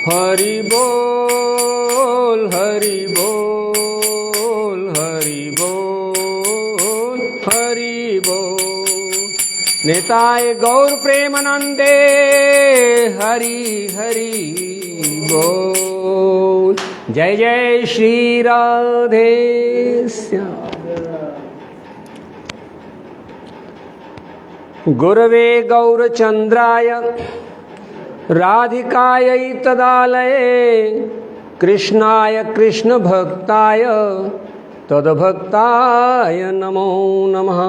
हरि बोल हरि बोल हरि बोल हरि बोल। निताय गौर प्रेमानंदे हरि हरि बोल। जय जय श्री राधे श्याम। गुरवे गौरचंद्राय राधिकायै तदालये कृष्णाय कृष्ण भक्ताय तद्भक्ताय नमो नमः।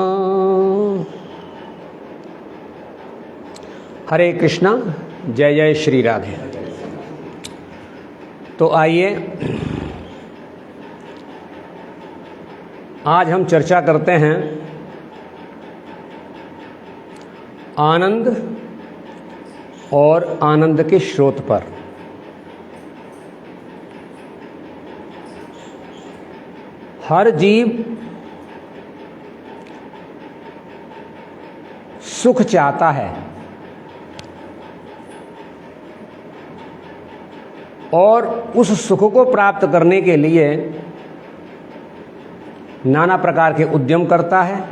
हरे कृष्णा। जय जय श्री राधे। तो आइए आज हम चर्चा करते हैं आनंद और आनंद के स्रोत पर। हर जीव सुख चाहता है और उस सुख को प्राप्त करने के लिए नाना प्रकार के उद्यम करता है।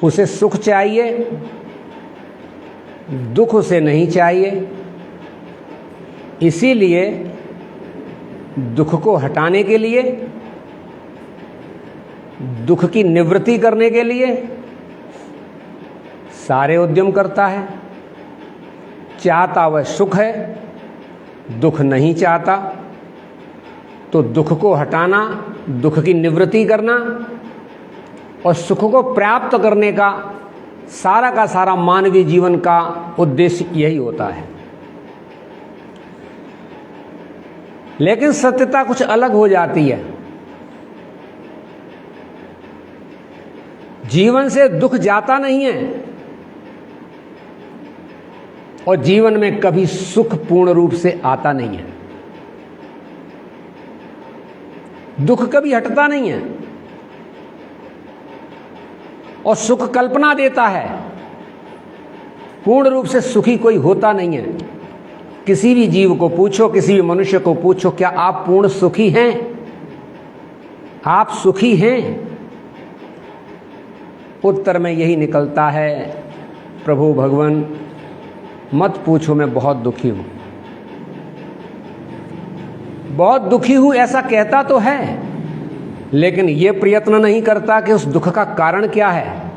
उसे सुख चाहिए, दुख उसे नहीं चाहिए। इसीलिए दुख को हटाने के लिए, दुख की निवृत्ति करने के लिए सारे उद्यम करता है। चाहता वह सुख है, दुख नहीं चाहता, तो दुख को हटाना, दुख की निवृत्ति करना और सुख को प्राप्त करने का सारा मानवीय जीवन का उद्देश्य यही होता है। लेकिन सत्यता कुछ अलग हो जाती है। जीवन से दुख जाता नहीं है और जीवन में कभी सुख पूर्ण रूप से आता नहीं है। दुख कभी हटता नहीं है और सुख कल्पना देता है। पूर्ण रूप से सुखी कोई होता नहीं है। किसी भी जीव को पूछो, किसी भी मनुष्य को पूछो, क्या आप पूर्ण सुखी हैं? आप सुखी हैं? उत्तर में यही निकलता है, प्रभु भगवान मत पूछो, मैं बहुत दुखी हूं। बहुत दुखी हूं ऐसा कहता तो है, लेकिन यह प्रयत्न नहीं करता कि उस दुख का कारण क्या है।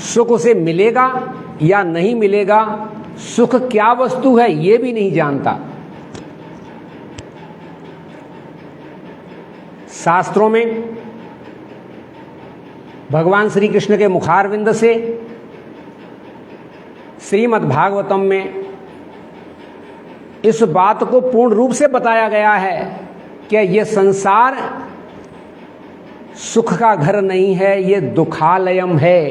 सुख उसे मिलेगा या नहीं मिलेगा, सुख क्या वस्तु है यह भी नहीं जानता। शास्त्रों में भगवान श्री कृष्ण के मुखारविंद से, श्रीमद् भागवतम में इस बात को पूर्ण रूप से बताया गया है कि यह संसार सुख का घर नहीं है, यह दुखालयम है।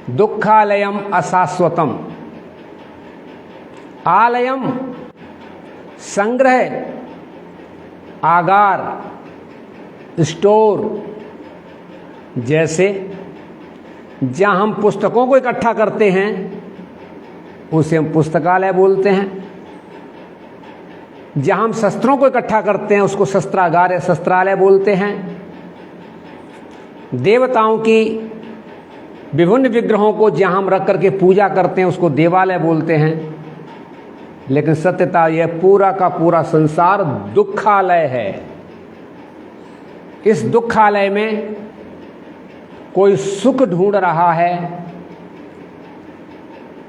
दुखालयम अशाश्वतम। आलयम संग्रह, आगार, स्टोर। जैसे जहां हम पुस्तकों को इकट्ठा करते हैं उसे हम पुस्तकालय बोलते हैं। जहां हम शस्त्रों को इकट्ठा करते हैं उसको शस्त्रागार या शस्त्रालय बोलते हैं। देवताओं की विभिन्न विग्रहों को जहां हम रख करके पूजा करते हैं उसको देवालय बोलते हैं। लेकिन सत्यता यह पूरा का पूरा संसार दुखालय है। इस दुखालय में कोई सुख ढूंढ रहा है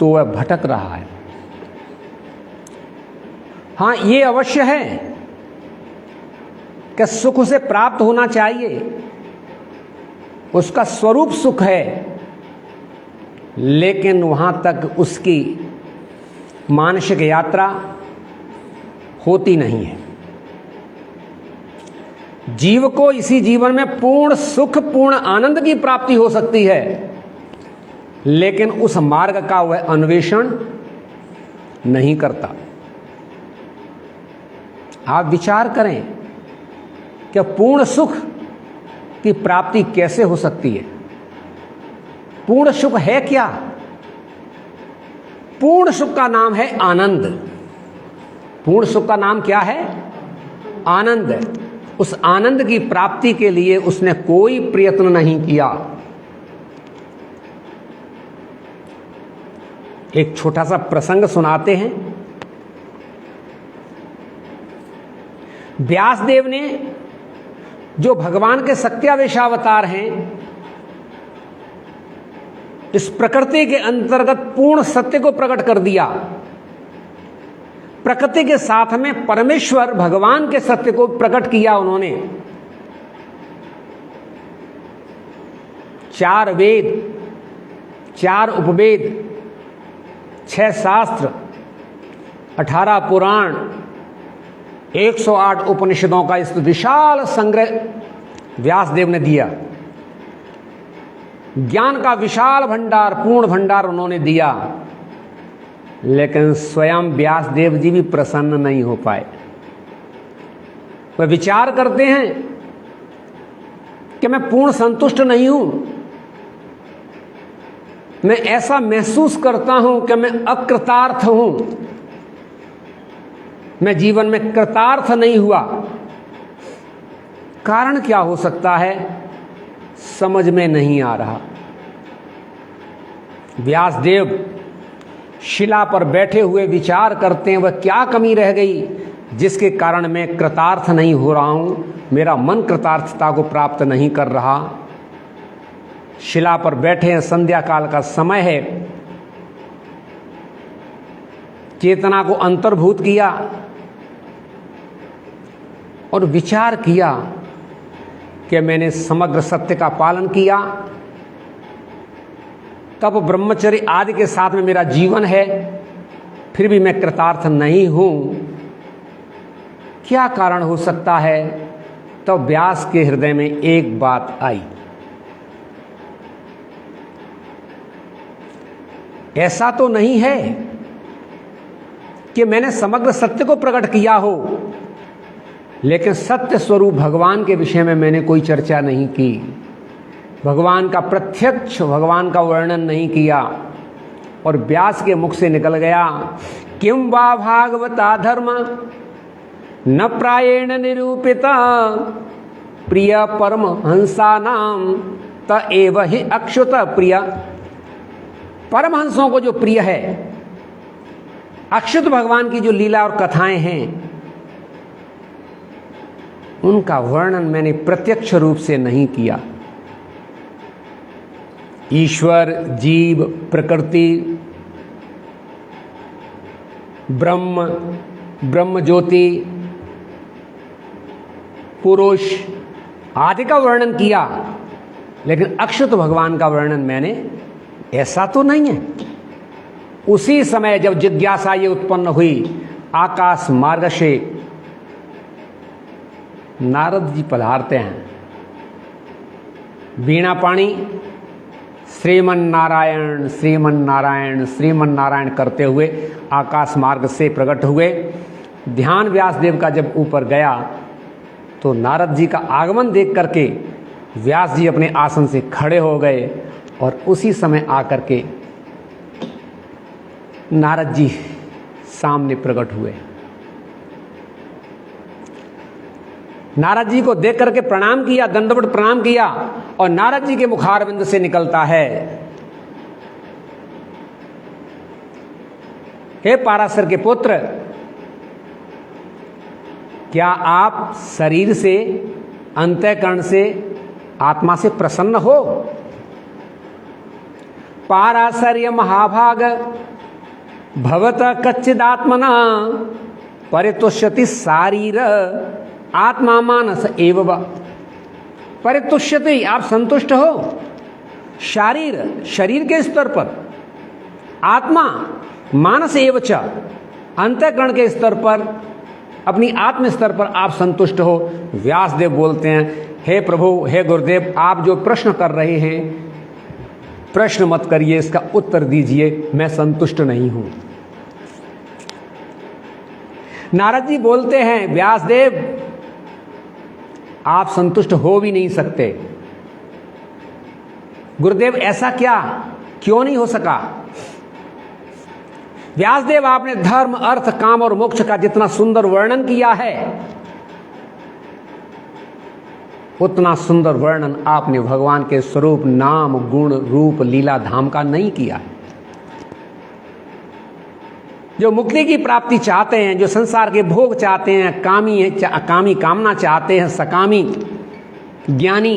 तो वह भटक रहा है। हां, ये अवश्य है कि सुख उसे प्राप्त होना चाहिए, उसका स्वरूप सुख है, लेकिन वहां तक उसकी मानसिक यात्रा होती नहीं है। जीव को इसी जीवन में पूर्ण सुख, पूर्ण आनंद की प्राप्ति हो सकती है, लेकिन उस मार्ग का वह अन्वेषण नहीं करता। आप विचार करें कि पूर्ण सुख की प्राप्ति कैसे हो सकती है। पूर्ण सुख है क्या? पूर्ण सुख का नाम है आनंद। पूर्ण सुख का नाम क्या है? आनंद। उस आनंद की प्राप्ति के लिए उसने कोई प्रयत्न नहीं किया। एक छोटा सा प्रसंग सुनाते हैं। व्यासदेव ने, जो भगवान के सत्यावेशावतार हैं, इस प्रकृति के अंतर्गत पूर्ण सत्य को प्रकट कर दिया। प्रकृति के साथ में परमेश्वर भगवान के सत्य को प्रकट किया उन्होंने। 4 वेद, 4 उपवेद, 6 शास्त्र, 18 पुराण, 108 उपनिषदों का इस विशाल संग्रह व्यासदेव ने दिया। ज्ञान का विशाल भंडार, पूर्ण भंडार उन्होंने दिया। लेकिन स्वयं व्यासदेव जी भी प्रसन्न नहीं हो पाए। वह विचार करते हैं कि मैं पूर्ण संतुष्ट नहीं हूं। मैं ऐसा महसूस करता हूं कि मैं अकृतार्थ हूं। मैं जीवन में कृतार्थ नहीं हुआ। कारण क्या हो सकता है, समझ में नहीं आ रहा। व्यासदेव शिला पर बैठे हुए विचार करते हैं, वह क्या कमी रह गई जिसके कारण मैं कृतार्थ नहीं हो रहा हूं, मेरा मन कृतार्थता को प्राप्त नहीं कर रहा। शिला पर बैठे हैं, संध्या काल का समय है। चेतना को अंतर्भूत किया और विचार किया कि मैंने समग्र सत्य का पालन किया, तब ब्रह्मचर्य आदि के साथ में मेरा जीवन है, फिर भी मैं कृतार्थ नहीं हूं। क्या कारण हो सकता है? तो व्यास के हृदय में एक बात आई। ऐसा तो नहीं है कि मैंने समग्र सत्य को प्रकट किया हो, लेकिन सत्य स्वरूप भगवान के विषय में मैंने कोई चर्चा नहीं की, भगवान का प्रत्यक्ष, भगवान का वर्णन नहीं किया। और व्यास के मुख से निकल गया, किम वा भागवता धर्म न प्रायेण निरूपिता प्रिय परम हंसानाम त एव ही अक्षुत प्रिय। परमहंसों को जो प्रिय है, अक्षुत भगवान की जो लीला और कथाएं हैं, उनका वर्णन मैंने प्रत्यक्ष रूप से नहीं किया। ईश्वर, जीव, प्रकृति, ब्रह्म, ब्रह्म ज्योति, पुरुष आदि का वर्णन किया, लेकिन अक्षुत भगवान का वर्णन मैंने, ऐसा तो नहीं है। उसी समय जब जिज्ञासा ये उत्पन्न हुई, आकाश मार्ग से नारद जी पधारते हैं। वीणा पाणी श्रीमन नारायण श्रीमन नारायण श्रीमन नारायण करते हुए आकाश मार्ग से प्रकट हुए। ध्यान व्यासदेव का जब ऊपर गया तो नारद जी का आगमन देख करके व्यास जी अपने आसन से खड़े हो गए और उसी समय आकर के नारद जी सामने प्रकट हुए। नारद जी को देख करके प्रणाम किया, दंडवत प्रणाम किया, और नारद जी के मुखारविंद से निकलता है, हे पाराशर के पुत्र, क्या आप शरीर से, अंतःकरण से, आत्मा से प्रसन्न हो? पाराशर्य महाभाग भवत कच्चिदात्मना परितुष्यति शारीर आत्मा मानस एवं। परितुष्यति, आप संतुष्ट हो शारीर, शरीर के स्तर पर, आत्मा मानस एवच, अंतःकरण के स्तर पर, अपनी आत्म स्तर पर आप संतुष्ट हो। व्यासदेव बोलते हैं, हे प्रभु, हे गुरुदेव, आप जो प्रश्न कर रहे हैं, प्रश्न मत करिए, इसका उत्तर दीजिए, मैं संतुष्ट नहीं हूं। नारद जी बोलते हैं, व्यासदेव, आप संतुष्ट हो भी नहीं सकते। गुरुदेव, ऐसा क्या, क्यों नहीं हो सका? व्यासदेव आपने धर्म, अर्थ, काम और मोक्ष का जितना सुंदर वर्णन किया है, उतना सुंदर वर्णन आपने भगवान के स्वरूप, नाम, गुण, रूप, लीला, धाम का नहीं किया है। जो मुक्ति की प्राप्ति चाहते हैं, जो संसार के भोग चाहते हैं, कामी कामना चाहते हैं, सकामी, ज्ञानी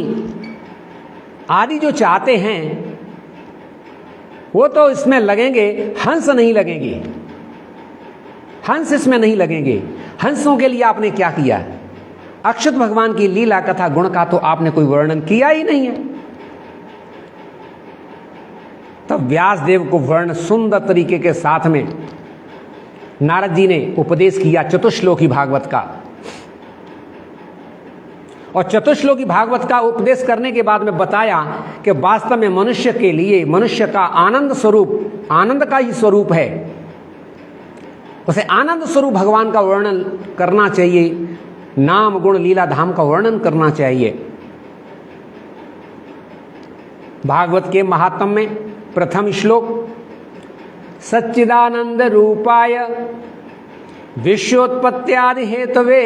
आदि जो चाहते हैं, वो तो इसमें लगेंगे, हंस नहीं लगेंगे। हंस इसमें नहीं लगेंगे। हंसों के लिए आपने क्या किया है? अच्युत भगवान की लीला कथा गुण का तो आपने कोई वर्णन किया ही नहीं है। तब व्यासदेव को वर्ण सुंदर तरीके के साथ में नारद जी ने उपदेश किया चतुश्लोकी भागवत का। और चतुश्लोकी भागवत का उपदेश करने के बाद में बताया कि वास्तव में मनुष्य के लिए, मनुष्य का आनंद स्वरूप, आनंद का ही स्वरूप है, उसे आनंद स्वरूप भगवान का वर्णन करना चाहिए, नाम, गुण, लीला, धाम का वर्णन करना चाहिए। भागवत के महात्म्य में प्रथम श्लोक, सच्चिदानंद रूपाय विश्वोत्पत्त्यादि हेतवे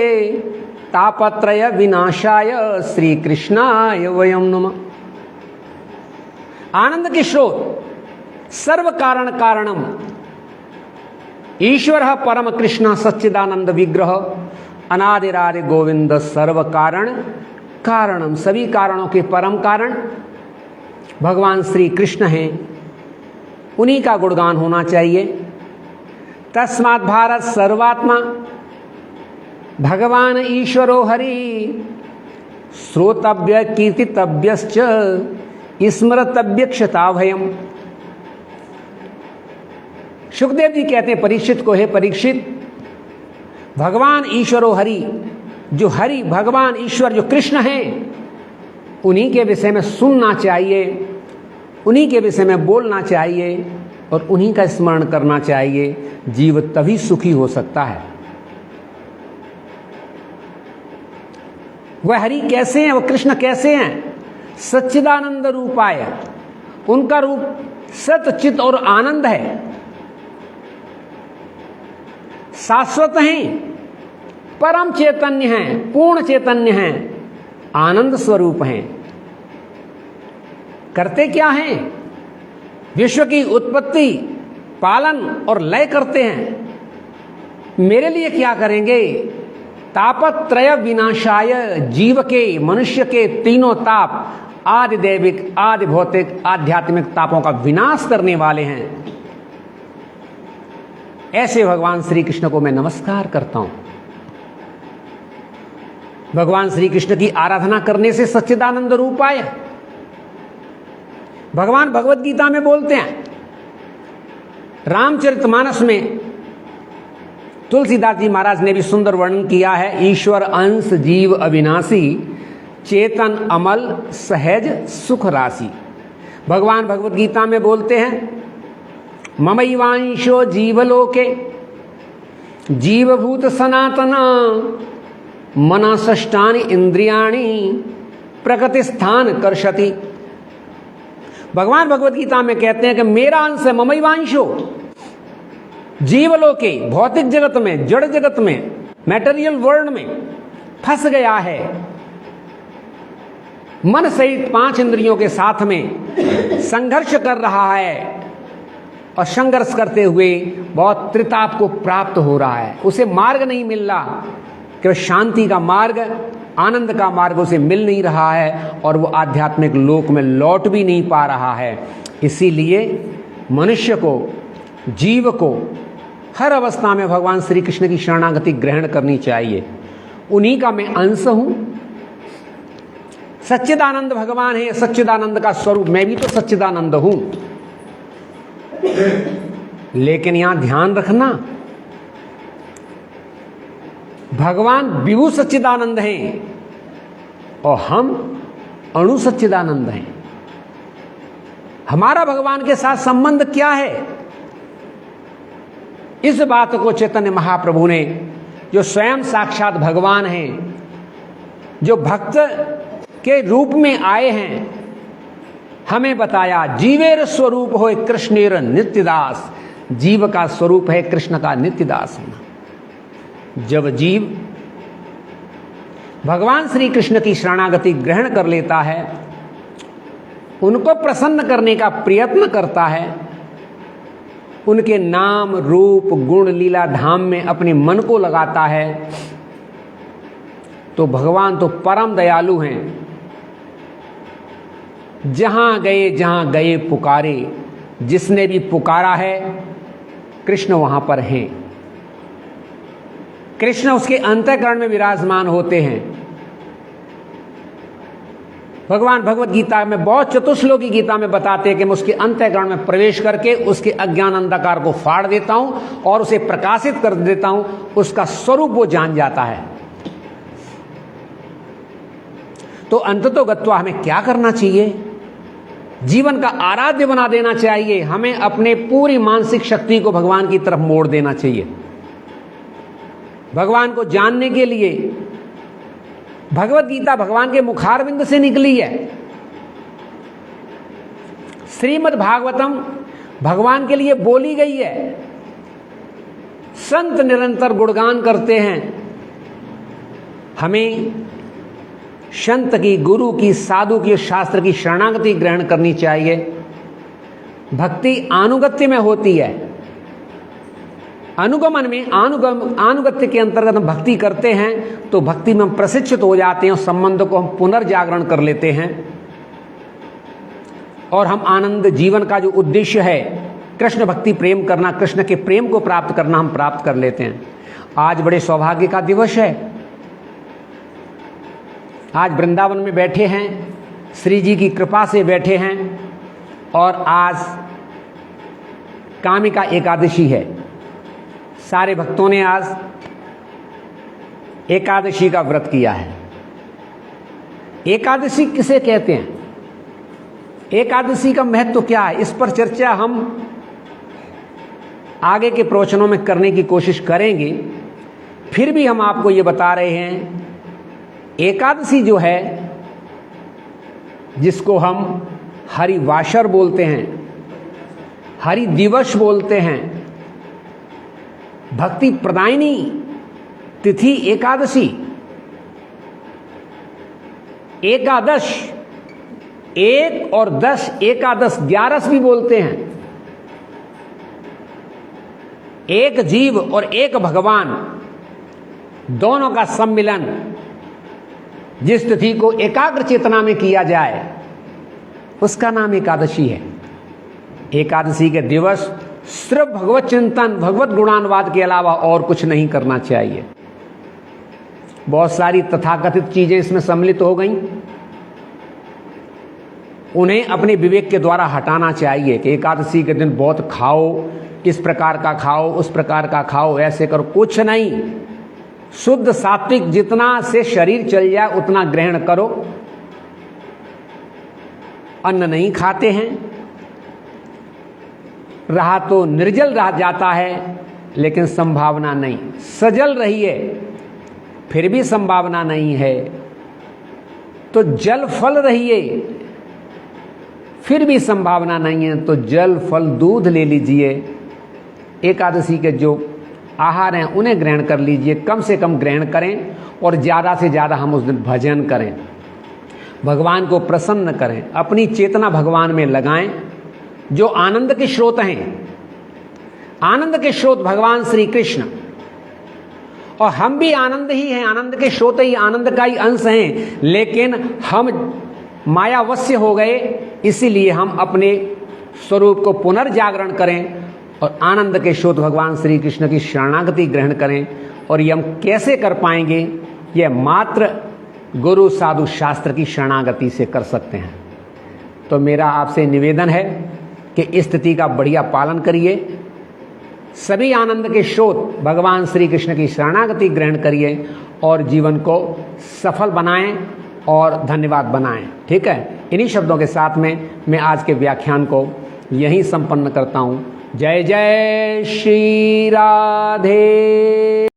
तापत्रय विनाशाय श्री कृष्णाय वयम नमः। आनंद के स्रोत, सर्व कारण कारणम, ईश्वर परम कृष्ण सच्चिदानंद विग्रह, अनादिरादि गोविंद सर्व कारण कारणम, सभी कारणों के परम कारण भगवान श्री कृष्ण हैं, उन्हीं का गुणगान होना चाहिए। तस्मात् भारत सर्वात्मा भगवान ईश्वरो हरि, श्रोतव्य कीर्तितव्यश्च स्मृतव्य क्षताभयम्। सुखदेव जी कहते हैं परीक्षित को, हे परीक्षित, भगवान ईश्वरो हरि, जो हरि भगवान ईश्वर जो कृष्ण हैं, उन्हीं के विषय में सुनना चाहिए, उन्हीं के विषय में बोलना चाहिए और उन्हीं का स्मरण करना चाहिए। जीव तभी सुखी हो सकता है। वह हरि कैसे हैं, वह कृष्ण कैसे हैं? सच्चिदानंद रूपाय, उनका रूप सत, चित और आनंद है, शाश्वत हैं, परम चैतन्य हैं, पूर्ण चैतन्य हैं, आनंद स्वरूप हैं। करते क्या हैं? विश्व की उत्पत्ति, पालन और लय करते हैं। मेरे लिए क्या करेंगे? तापत्रय विनाशाय, जीव के, मनुष्य के तीनों ताप, आदि दैविक, आदि भौतिक, आध्यात्मिक तापों का विनाश करने वाले हैं। ऐसे भगवान श्री कृष्ण को मैं नमस्कार करता हूं। भगवान श्री कृष्ण की आराधना करने से सच्चिदानंद रूप आए। भगवान भगवत गीता में बोलते हैं, रामचरितमानस में तुलसीदास जी महाराज ने भी सुंदर वर्णन किया है। ईश्वर अंश जीव अविनाशी, चेतन अमल सहज सुख राशि। भगवान भगवत गीता में बोलते हैं, ममैवांशो जीवलोके जीवभूत सनातना, मना षष्ठानि इंद्रियाणि प्रकृति स्थान कर्षति। भगवान भगवत गीता में कहते हैं कि मेरा अंश है, ममैवांशो, जीवलोके, भौतिक जगत में, जड़ जगत में, मैटेरियल वर्ल्ड में फंस गया है। मन सहित 5 इंद्रियों के साथ में संघर्ष कर रहा है और संघर्ष करते हुए बहुत त्रिताप को प्राप्त हो रहा है। उसे मार्ग नहीं मिल रहा कि शांति का मार्ग, आनंद का मार्ग उसे मिल नहीं रहा है और वो आध्यात्मिक लोक में लौट भी नहीं पा रहा है। इसीलिए मनुष्य को, जीव को हर अवस्था में भगवान श्री कृष्ण की शरणागति ग्रहण करनी चाहिए। उन्हीं का मैं अंश हूं। सच्चिदानंद भगवान है, सच्चिदानंद का स्वरूप, मैं भी तो सच्चिदानंद हूं। लेकिन यहां ध्यान रखना, भगवान विभु सच्चिदानंद हैं और हम अणु सच्चिदानंद हैं। हमारा भगवान के साथ संबंध क्या है? इस बात को चैतन्य महाप्रभु ने, जो स्वयं साक्षात भगवान हैं, जो भक्त के रूप में आए हैं, हमें बताया। जीवेर स्वरूप होय कृष्णेर नित्यदास, जीव का स्वरूप है कृष्ण का नित्य दास होना। जब जीव भगवान श्री कृष्ण की शरणागति ग्रहण कर लेता है, उनको प्रसन्न करने का प्रयत्न करता है, उनके नाम रूप गुण लीला धाम में अपने मन को लगाता है, तो भगवान तो परम दयालु हैं। जहां गए पुकारे, जिसने भी पुकारा है कृष्ण वहां पर हैं। कृष्ण उसके अंतःकरण में विराजमान होते हैं। भगवान भगवत गीता में बहुत चतुश्लोकी गीता में बताते हैं कि मैं उसके अंतःकरण में प्रवेश करके उसके अज्ञान अंधकार को फाड़ देता हूं और उसे प्रकाशित कर देता हूं। उसका स्वरूप वो जान जाता है। तो अंततो गत्वा हमें क्या करना चाहिए? जीवन का आराध्य बना देना चाहिए। हमें अपने पूरी मानसिक शक्ति को भगवान की तरफ मोड़ देना चाहिए। भगवान को जानने के लिए भगवत गीता भगवान के मुखारविंद से निकली है। श्रीमद् भागवतम भगवान के लिए बोली गई है। संत निरंतर गुणगान करते हैं। हमें संत की, गुरु की, साधु की, शास्त्र की शरणागति ग्रहण करनी चाहिए। भक्ति अनुगत्य में होती है। अनुगमन में अनुगत्य के अंतर्गत हम भक्ति करते हैं तो भक्ति में हम प्रशिक्षित हो जाते हैं और संबंध को हम पुनर्जागरण कर लेते हैं और हम आनंद जीवन का जो उद्देश्य है कृष्ण भक्ति प्रेम करना, कृष्ण के प्रेम को प्राप्त करना, हम प्राप्त कर लेते हैं। आज बड़े सौभाग्य का दिवस है। आज वृंदावन में बैठे हैं, श्री जी की कृपा से बैठे हैं और आज कामिका एकादशी है। सारे भक्तों ने आज एकादशी का व्रत किया है। एकादशी किसे कहते हैं? एकादशी का महत्व क्या है? इस पर चर्चा हम आगे के प्रवचनों में करने की कोशिश करेंगे। फिर भी हम आपको ये बता रहे हैं, एकादशी जो है, जिसको हम हरिवासर बोलते हैं, हरि दिवस बोलते हैं, भक्ति प्रदायिनी तिथि एकादशी, एकादश, 1 और 10, एकादश 11 भी बोलते हैं। एक जीव और एक भगवान दोनों का सम्मिलन, जिस तिथि को एकाग्र चेतना में किया जाए उसका नाम एकादशी है। एकादशी के दिवस सिर्फ भगवत चिंतन, भगवत गुणानुवाद के अलावा और कुछ नहीं करना चाहिए। बहुत सारी तथाकथित चीजें इसमें सम्मिलित हो गई, उन्हें अपने विवेक के द्वारा हटाना चाहिए कि एकादशी के दिन बहुत खाओ, इस प्रकार का खाओ, उस प्रकार का खाओ, ऐसे करो। कुछ नहीं, शुद्ध सात्विक जितना से शरीर चल जाए उतना ग्रहण करो। अन्न नहीं खाते हैं, रहा तो निर्जल रह जाता है, लेकिन संभावना नहीं। सजल रहिए फिर भी संभावना नहीं है, तो जल फल रहिए फिर भी संभावना नहीं है, तो जल फल दूध ले लीजिए। एकादशी के जो आहार हैं उन्हें ग्रहण कर लीजिए, कम से कम ग्रहण करें और ज़्यादा से ज़्यादा हम उस दिन भजन करें, भगवान को प्रसन्न करें, अपनी चेतना भगवान में लगाएं जो आनंद के स्रोत हैं। आनंद के स्रोत भगवान श्री कृष्ण, और हम भी आनंद ही हैं, आनंद के स्रोत ही, आनंद का ही अंश हैं, लेकिन हम मायावश्य हो गए। इसीलिए हम अपने स्वरूप को पुनर्जागरण करें और आनंद के स्रोत भगवान श्री कृष्ण की शरणागति ग्रहण करें। और ये हम कैसे कर पाएंगे? यह मात्र गुरु साधु शास्त्र की शरणागति से कर सकते हैं। तो मेरा आपसे निवेदन है कि इस स्थिति का बढ़िया पालन करिए, सभी आनंद के स्रोत भगवान श्री कृष्ण की शरणागति ग्रहण करिए और जीवन को सफल बनाएं और धन्यवाद बनाएं। ठीक है, इन्हीं शब्दों के साथ में मैं आज के व्याख्यान को यहीं संपन्न करता हूं। जय जय श्री राधे।